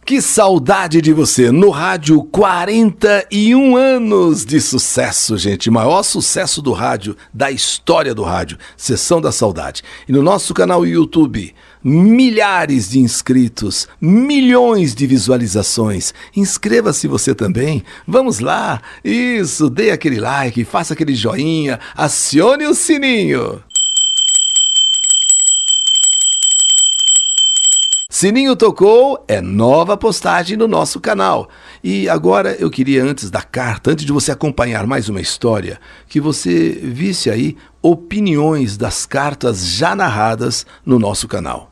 Que saudade de você no rádio, 41 anos de sucesso, gente. Maior sucesso do rádio, da história do rádio, Sessão da Saudade. E no nosso canal YouTube, milhares de inscritos, milhões de visualizações. Inscreva-se você também. Vamos lá. Isso, dê aquele like, faça aquele joinha, acione o sininho. Sininho tocou, é nova postagem no nosso canal. E agora eu queria, antes da carta, antes de você acompanhar mais uma história, que você visse aí opiniões das cartas já narradas no nosso canal.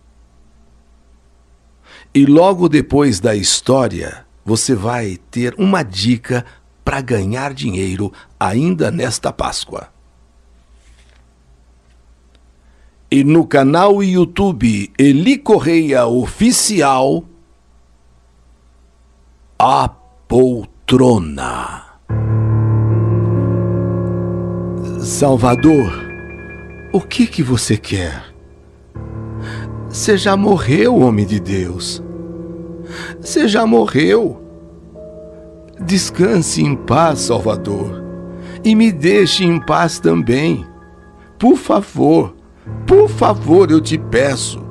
E logo depois da história, você vai ter uma dica para ganhar dinheiro ainda nesta Páscoa. E no canal YouTube Eli Correia Oficial, A Poltrona. Salvador, o que você quer? Você já morreu, homem de Deus. Você já morreu. Descanse em paz, Salvador. E me deixe em paz também. Por favor, eu te peço.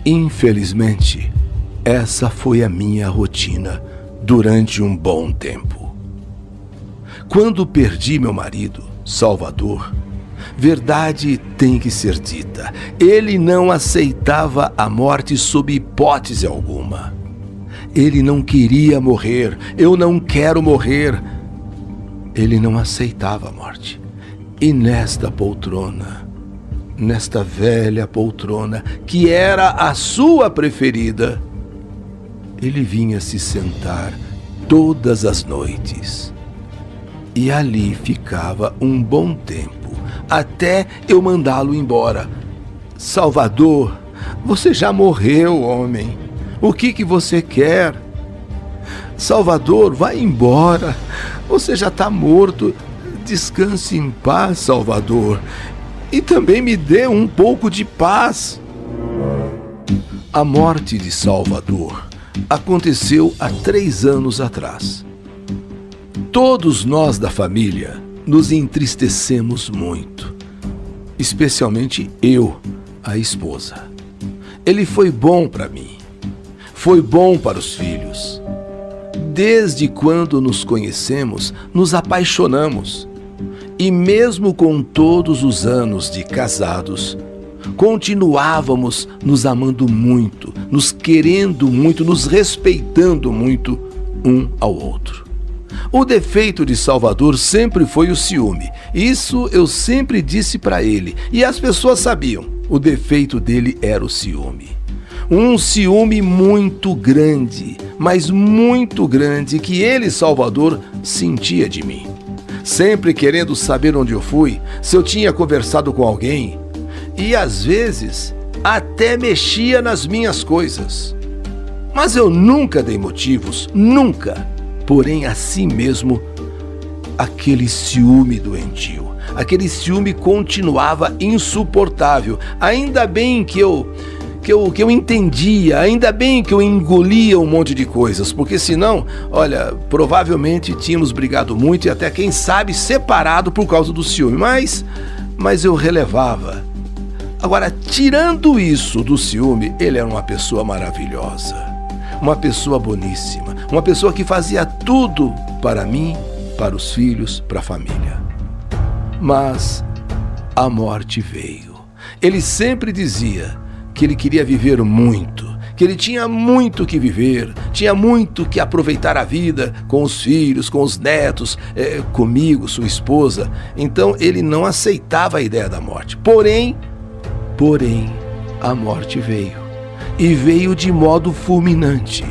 Infelizmente, essa foi a minha rotina durante um bom tempo. Quando perdi meu marido, Salvador, verdade tem que ser dita, ele não aceitava a morte sob hipótese alguma. Ele não queria morrer, eu não quero morrer. Ele não aceitava a morte. E nesta poltrona, nesta velha poltrona, que era a sua preferida, ele vinha se sentar todas as noites. E ali ficava um bom tempo, até eu mandá-lo embora. Salvador, você já morreu, homem. O que você quer? Salvador, vai embora. Você já está morto. Descanse em paz, Salvador, e também me dê um pouco de paz. A morte de Salvador aconteceu há 3 anos atrás. Todos nós da família nos entristecemos muito, especialmente eu, a esposa. Ele foi bom para mim, foi bom para os filhos. Desde quando nos conhecemos, nos apaixonamos. E mesmo com todos os anos de casados, continuávamos nos amando muito, nos querendo muito, nos respeitando muito um ao outro. O defeito de Salvador sempre foi o ciúme. Isso eu sempre disse para ele, e as pessoas sabiam. O defeito dele era o ciúme. Um ciúme muito grande, mas muito grande, que ele, Salvador, sentia de mim. Sempre querendo saber onde eu fui, se eu tinha conversado com alguém, e às vezes até mexia nas minhas coisas. Mas eu nunca dei motivos, nunca. Porém, assim mesmo, aquele ciúme doentio, aquele ciúme continuava insuportável. Ainda bem que eu entendia, ainda bem que eu engolia um monte de coisas, porque senão, olha, provavelmente tínhamos brigado muito e até, quem sabe, separado por causa do ciúme, mas eu relevava. Agora, tirando isso do ciúme, ele era uma pessoa maravilhosa, uma pessoa boníssima, uma pessoa que fazia tudo para mim, para os filhos, para a família. Mas a morte veio. Ele sempre dizia que ele queria viver muito, que ele tinha muito que viver, tinha muito que aproveitar a vida com os filhos, com os netos, comigo, sua esposa. Então ele não aceitava a ideia da morte. Porém, a morte veio. E veio de modo fulminante.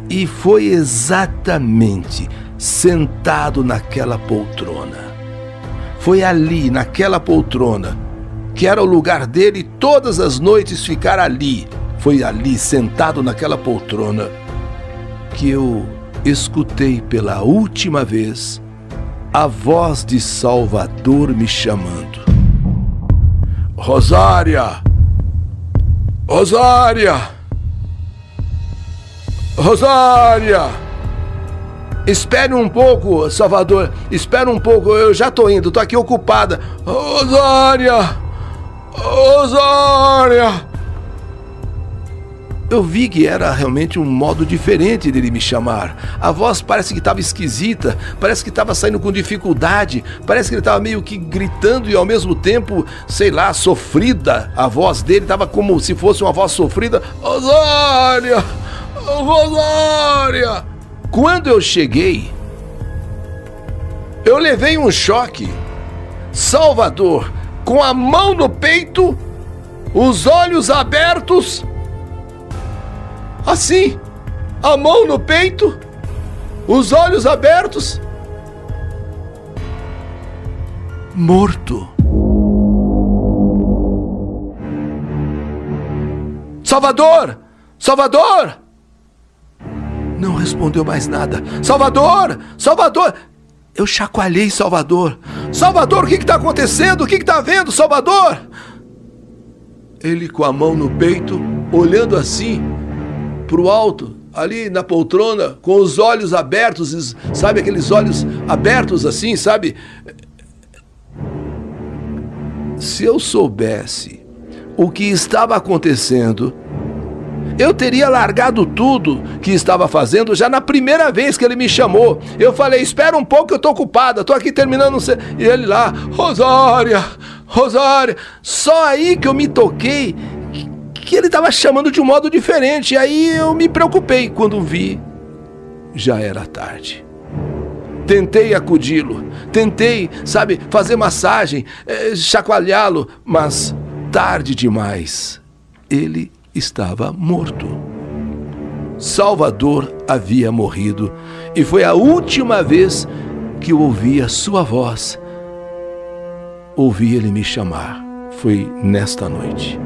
E foi exatamente sentado naquela poltrona. Foi ali, naquela poltrona, que era o lugar dele todas as noites ficar ali. Foi ali, sentado naquela poltrona, que eu escutei pela última vez a voz de Salvador me chamando. Rosária! Rosária! Rosária! Espere um pouco, Salvador. Espere um pouco, eu já tô indo, tô aqui ocupada. Rosária! Rosária! Eu vi que era realmente um modo diferente dele me chamar. A voz parece que estava esquisita, parece que estava saindo com dificuldade, parece que ele estava meio que gritando e ao mesmo tempo, sei lá, sofrida. A voz dele estava como se fosse uma voz sofrida. Rosária! Rosária! Quando eu cheguei, eu levei um choque. Salvador, com a mão no peito, os olhos abertos, assim, a mão no peito, os olhos abertos, morto. Salvador! Salvador! Não respondeu mais nada. Salvador! Salvador! Eu chacoalhei Salvador. Salvador, o que está acontecendo? O que está havendo, Salvador? Ele com a mão no peito, olhando assim pro alto, ali na poltrona, com os olhos abertos, sabe aqueles olhos abertos assim, sabe? Se eu soubesse o que estava acontecendo, eu teria largado tudo que estava fazendo já na primeira vez que ele me chamou. Eu falei, espera um pouco que eu tô ocupada, tô aqui terminando. E ele lá, Rosária, Rosária. Só aí que eu me toquei que ele estava chamando de um modo diferente. E aí eu me preocupei. Quando vi, já era tarde. Tentei acudi-lo, tentei, sabe, fazer massagem, chacoalhá-lo, mas tarde demais. Ele estava morto. Salvador havia morrido e foi a última vez que eu ouvi a sua voz. Ouvi ele me chamar. Foi nesta noite.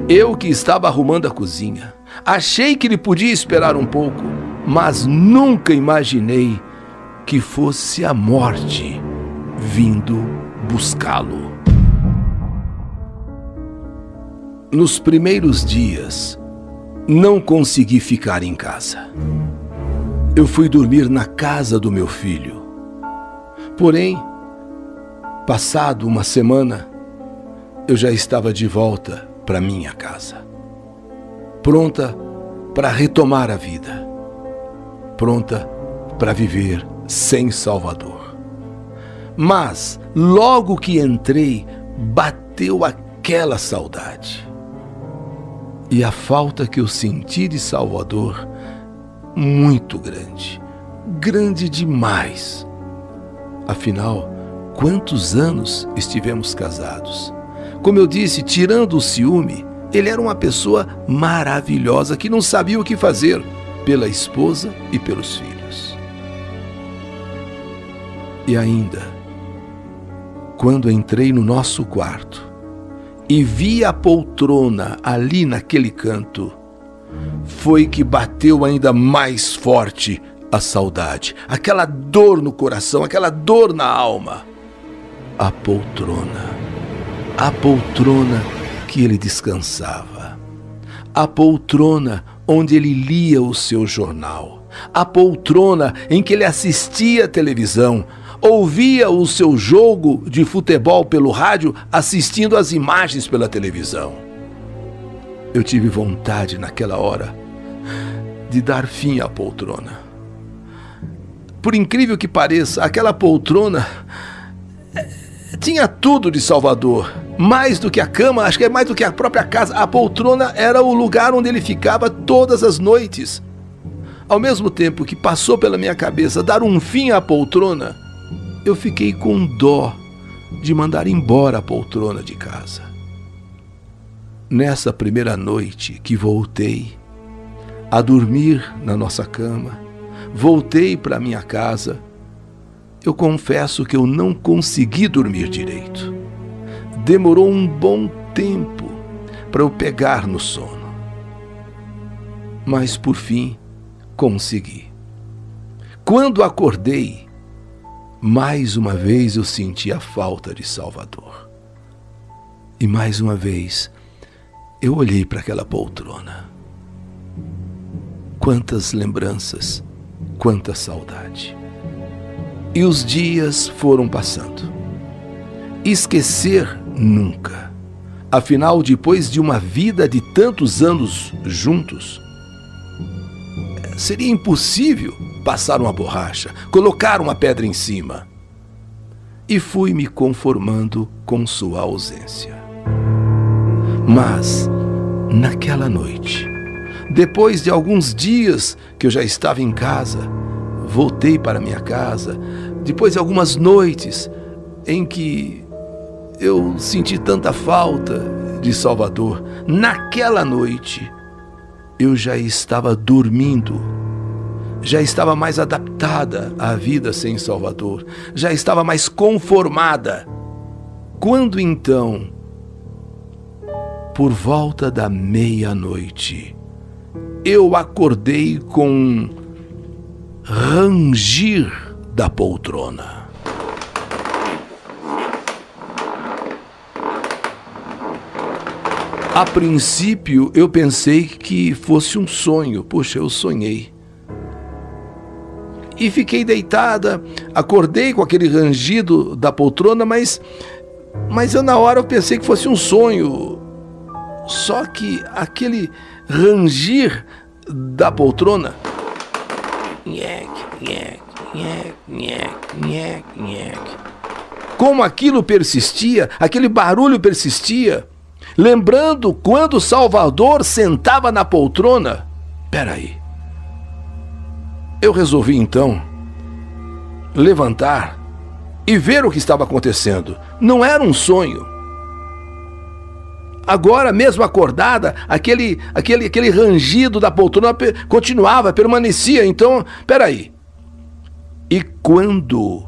Eu que estava arrumando a cozinha, achei que ele podia esperar um pouco, mas nunca imaginei que fosse a morte vindo buscá-lo. Nos primeiros dias, não consegui ficar em casa. Eu fui dormir na casa do meu filho. Porém, passado uma semana, eu já estava de volta para minha casa. Pronta para retomar a vida. Pronta para viver sem Salvador. Mas, logo que entrei, bateu aquela saudade. E a falta que eu senti de Salvador, muito grande. Grande demais. Afinal, quantos anos estivemos casados? Como eu disse, tirando o ciúme, ele era uma pessoa maravilhosa que não sabia o que fazer pela esposa e pelos filhos. E ainda, quando entrei no nosso quarto e vi a poltrona ali naquele canto, foi que bateu ainda mais forte a saudade, aquela dor no coração, aquela dor na alma. A poltrona que ele descansava, a poltrona onde ele lia o seu jornal, a poltrona em que ele assistia a televisão, ouvia o seu jogo de futebol pelo rádio, assistindo as imagens pela televisão. Eu tive vontade naquela hora de dar fim à poltrona. Por incrível que pareça, aquela poltrona tinha tudo de Salvador. Mais do que a cama, acho que é mais do que a própria casa. A poltrona era o lugar onde ele ficava todas as noites. Ao mesmo tempo que passou pela minha cabeça dar um fim à poltrona, eu fiquei com dó de mandar embora a poltrona de casa. Nessa primeira noite que voltei a dormir na nossa cama, voltei para minha casa, eu confesso que eu não consegui dormir direito. Demorou um bom tempo para eu pegar no sono. Mas por fim, consegui. Quando acordei, mais uma vez eu senti a falta de Salvador. E mais uma vez eu olhei para aquela poltrona. Quantas lembranças, quanta saudade. E os dias foram passando. Esquecer nunca. Afinal, depois de uma vida de tantos anos juntos, seria impossível passar uma borracha, colocar uma pedra em cima. E fui me conformando com sua ausência. Mas, naquela noite, depois de alguns dias que eu já estava em casa, voltei para minha casa, depois de algumas noites em que eu senti tanta falta de Salvador, naquela noite eu já estava dormindo, já estava mais adaptada à vida sem Salvador, já estava mais conformada. Quando então, por volta da meia-noite, eu acordei com um rangir da poltrona. A princípio, eu pensei que fosse um sonho. Puxa, eu sonhei. E fiquei deitada, acordei com aquele rangido da poltrona, mas eu na hora eu pensei que fosse um sonho. Só que aquele rangir da poltrona, como aquilo persistia, aquele barulho persistia, lembrando quando Salvador sentava na poltrona. Peraí. Eu resolvi então levantar e ver o que estava acontecendo. Não era um sonho. Agora, mesmo acordada, aquele rangido da poltrona continuava, permanecia. Então, peraí. E quando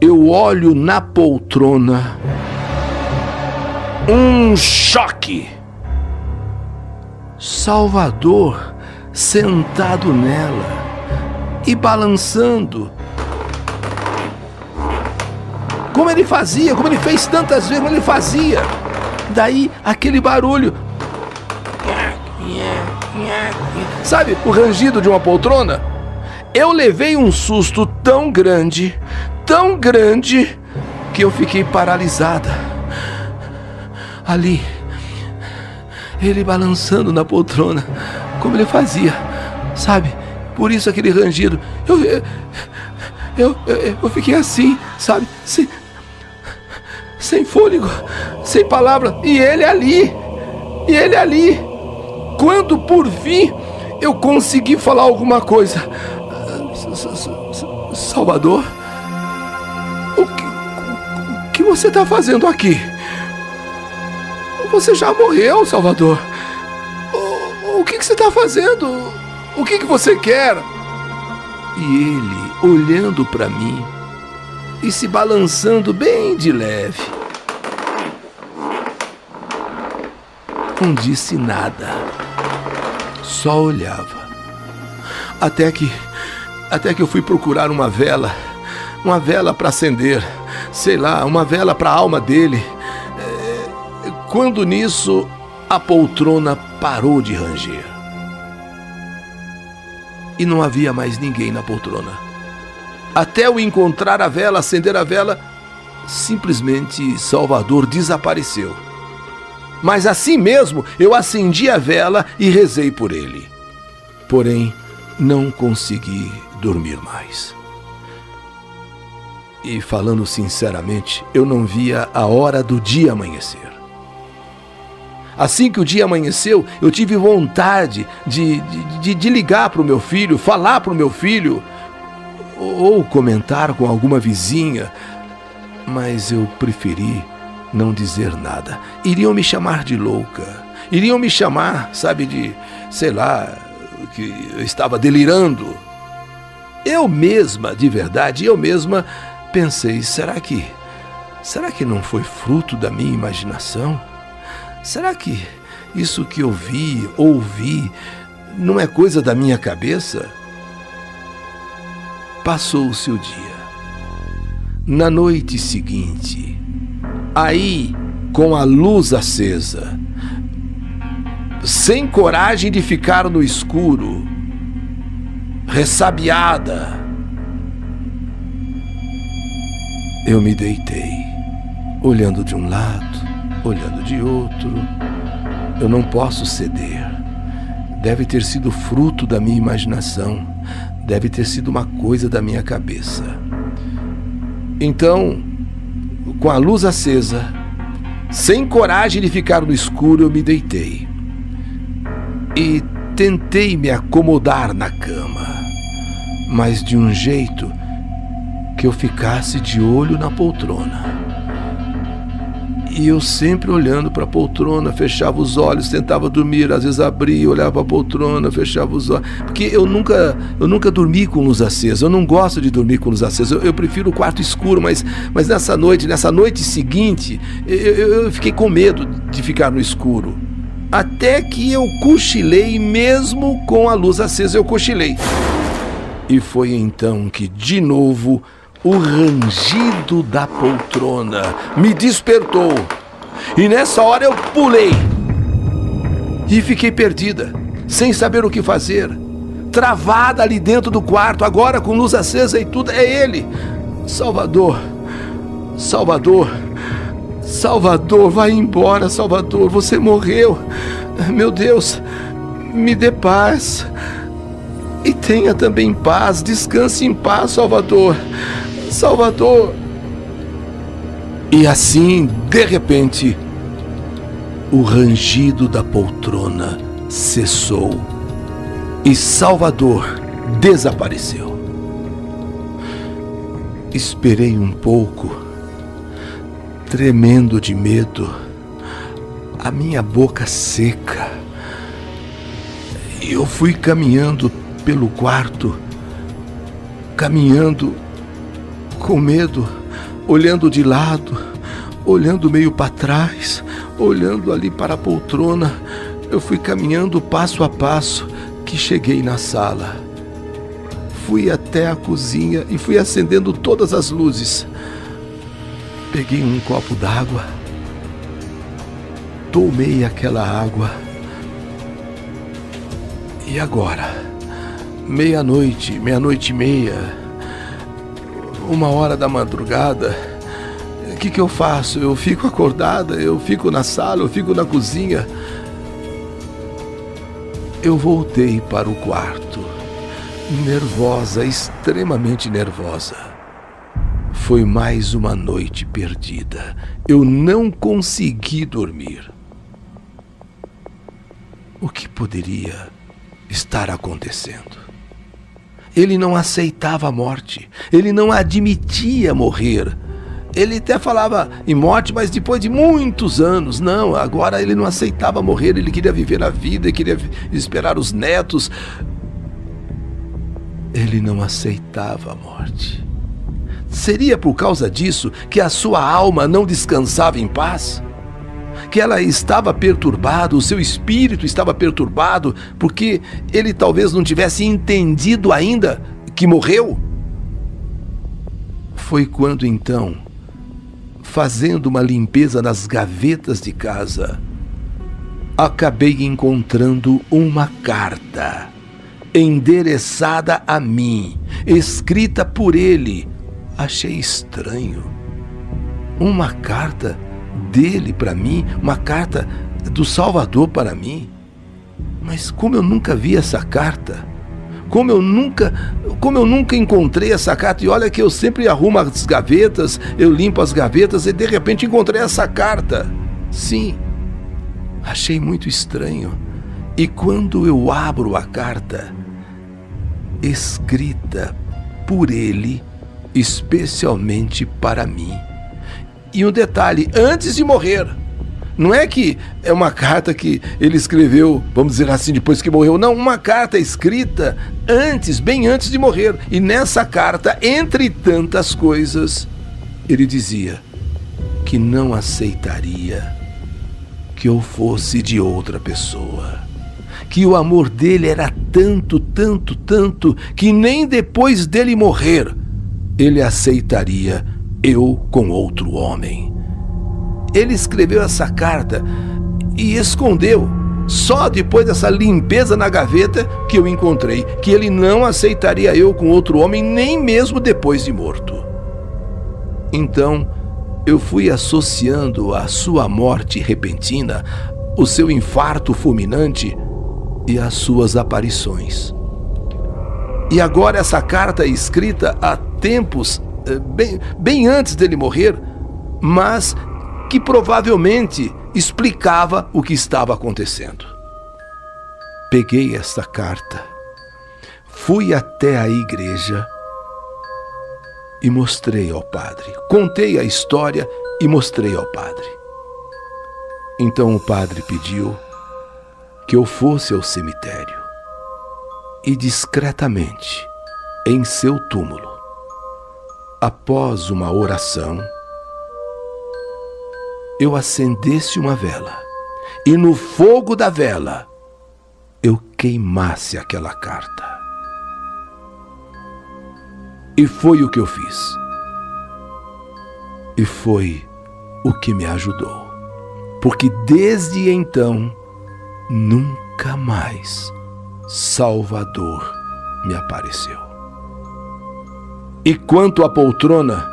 eu olho na poltrona, um choque. Salvador sentado nela e balançando. Como ele fazia, como ele fez tantas vezes, como ele fazia. Daí aquele barulho. Sabe o rangido de uma poltrona? Eu levei um susto tão grande, que eu fiquei paralisada. Ali, ele balançando na poltrona, como ele fazia, sabe? Por isso aquele rangido. Eu fiquei assim, sabe? Sem fôlego, sem palavra. E ele ali. Quando por fim eu consegui falar alguma coisa. Salvador, o que você está fazendo aqui? Você já morreu, Salvador. O que você está fazendo? O que você quer? E ele olhando para mim e se balançando bem de leve. Não disse nada, só olhava. Até que eu fui procurar uma vela para acender, sei lá, uma vela para a alma dele. Quando nisso, a poltrona parou de ranger. E não havia mais ninguém na poltrona. Até eu encontrar a vela, acender a vela, simplesmente Salvador desapareceu. Mas assim mesmo, eu acendi a vela e rezei por ele. Porém, não consegui dormir mais. E falando sinceramente, eu não via a hora do dia amanhecer. Assim que o dia amanheceu, eu tive vontade de ligar para o meu filho, falar para o meu filho, ou comentar com alguma vizinha, mas eu preferi não dizer nada. Iriam me chamar de louca, iriam me chamar, sabe, de, sei lá, que eu estava delirando. Eu mesma, de verdade, eu mesma pensei, será que não foi fruto da minha imaginação? Será que isso que eu vi, ouvi, não é coisa da minha cabeça? Passou-se o dia. Na noite seguinte, aí, com a luz acesa, sem coragem de ficar no escuro, ressabiada, eu me deitei, olhando de um lado, olhando de outro. Eu não posso ceder. Deve ter sido fruto da minha imaginação. Deve ter sido uma coisa da minha cabeça. Então, com a luz acesa, sem coragem de ficar no escuro, eu me deitei e tentei me acomodar na cama, mas de um jeito que eu ficasse de olho na poltrona. E eu sempre olhando para a poltrona, fechava os olhos, tentava dormir, às vezes abria, olhava para a poltrona, fechava os olhos. Porque eu nunca dormi com luz acesa, eu não gosto de dormir com luz acesa, eu prefiro o quarto escuro, mas nessa noite seguinte, eu fiquei com medo de ficar no escuro. Até que eu cochilei, mesmo com a luz acesa, eu cochilei. E foi então que, de novo, o rangido da poltrona me despertou. E nessa hora eu pulei. E fiquei perdida, sem saber o que fazer. Travada ali dentro do quarto, agora com luz acesa e tudo. É ele. Salvador, Salvador, Salvador, vai embora, Salvador. Você morreu. Meu Deus, me dê paz. E tenha também paz. Descanse em paz, Salvador. Salvador. E assim, de repente, o rangido da poltrona cessou e Salvador desapareceu. Esperei um pouco, tremendo de medo, a minha boca seca. E eu fui caminhando pelo quarto, caminhando com medo, olhando de lado, olhando meio para trás, olhando ali para a poltrona. Eu fui caminhando passo a passo, que cheguei na sala. Fui até a cozinha e fui acendendo todas as luzes. Peguei um copo d'água, tomei aquela água. E agora? Meia-noite e meia, 1h da madrugada, o que eu faço? Eu fico acordada, eu fico na sala, eu fico na cozinha. Eu voltei para o quarto, nervosa, extremamente nervosa. Foi mais uma noite perdida. Eu não consegui dormir. O que poderia estar acontecendo? Ele não aceitava a morte, ele não admitia morrer. Ele até falava em morte, mas depois de muitos anos. Não, agora ele não aceitava morrer, ele queria viver a vida, ele queria esperar os netos. Ele não aceitava a morte. Seria por causa disso que a sua alma não descansava em paz? Que ela estava perturbada, o seu espírito estava perturbado, porque ele talvez não tivesse entendido ainda que morreu? Foi quando então, fazendo uma limpeza nas gavetas de casa, acabei encontrando uma carta endereçada a mim, escrita por ele. Achei estranho. Uma carta dele para mim, uma carta do Salvador para mim. Mas como eu nunca vi essa carta, como eu nunca encontrei essa carta. E olha que eu sempre arrumo as gavetas, eu limpo as gavetas e de repente encontrei essa carta. Sim, achei muito estranho. E quando eu abro a carta, escrita por ele, especialmente para mim. E um detalhe, antes de morrer. Não é que é uma carta que ele escreveu, vamos dizer assim, depois que morreu. Não, uma carta escrita antes, bem antes de morrer. E nessa carta, entre tantas coisas, ele dizia que não aceitaria que eu fosse de outra pessoa, que o amor dele era tanto, tanto, tanto, que nem depois dele morrer, ele aceitaria eu com outro homem. Ele escreveu essa carta e escondeu. Só depois dessa limpeza na gaveta que eu encontrei que ele não aceitaria eu com outro homem, nem mesmo depois de morto. Então, eu fui associando a sua morte repentina, o seu infarto fulminante e as suas aparições. E agora essa carta é escrita há tempos, bem antes dele morrer, mas que provavelmente explicava o que estava acontecendo. Peguei esta carta, fui até a igreja e mostrei ao padre. Contei a história e mostrei ao padre. Então o padre pediu que eu fosse ao cemitério e discretamente, em seu túmulo, após uma oração, eu acendesse uma vela e no fogo da vela eu queimasse aquela carta. E foi o que eu fiz. E foi o que me ajudou. Porque desde então, nunca mais Salvador me apareceu. E quanto à poltrona,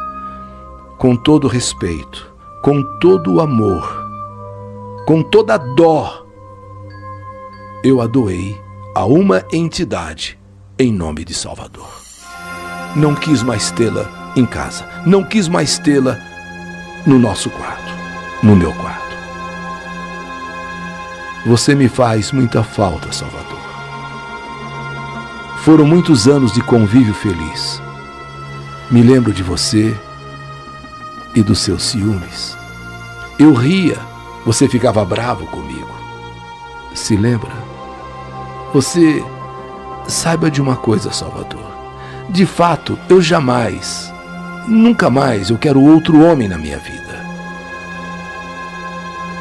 com todo respeito, com todo o amor, com toda a dó, eu a doei a uma entidade em nome de Salvador. Não quis mais tê-la em casa, não quis mais tê-la no nosso quarto, no meu quarto. Você me faz muita falta, Salvador. Foram muitos anos de convívio feliz. Me lembro de você e dos seus ciúmes. Eu ria, você ficava bravo comigo. Se lembra? Você saiba de uma coisa, Salvador. De fato, eu jamais, nunca mais eu quero outro homem na minha vida.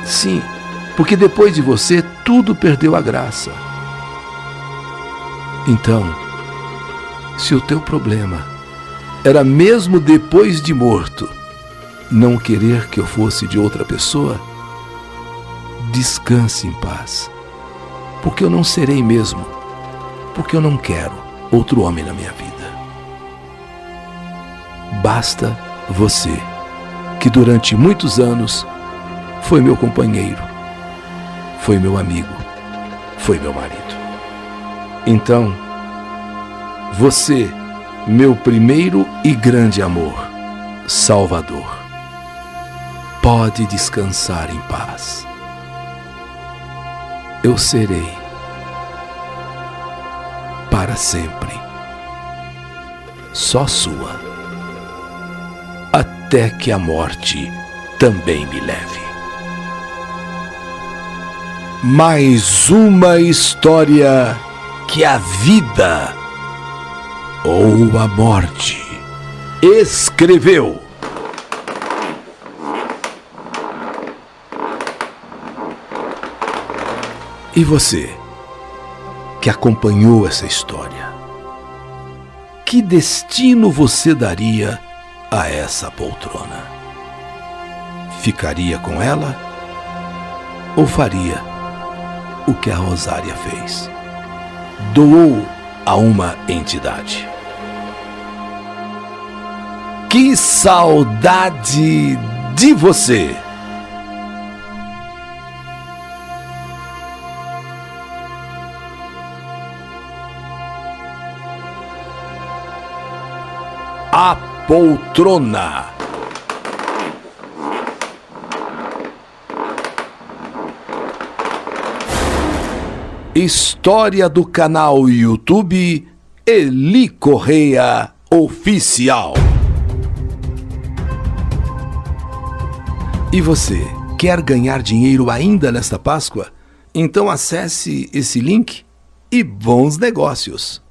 Sim, porque depois de você, tudo perdeu a graça. Então, se o teu problema era mesmo depois de morto, não querer que eu fosse de outra pessoa, descanse em paz, porque eu não serei mesmo, porque eu não quero outro homem na minha vida. Basta você, que durante muitos anos foi meu companheiro, foi meu amigo, foi meu marido. Então, você, meu primeiro e grande amor, Salvador, pode descansar em paz. Eu serei para sempre só sua, até que a morte também me leve. Mais uma história que a vida ou a morte escreveu. E você, que acompanhou essa história, que destino você daria a essa poltrona? Ficaria com ela ou faria o que a Rosária fez? Doou a uma entidade. Que saudade de você! A poltrona. História do canal YouTube Eli Correia Oficial. E você, quer ganhar dinheiro ainda nesta Páscoa? Então acesse esse link e bons negócios!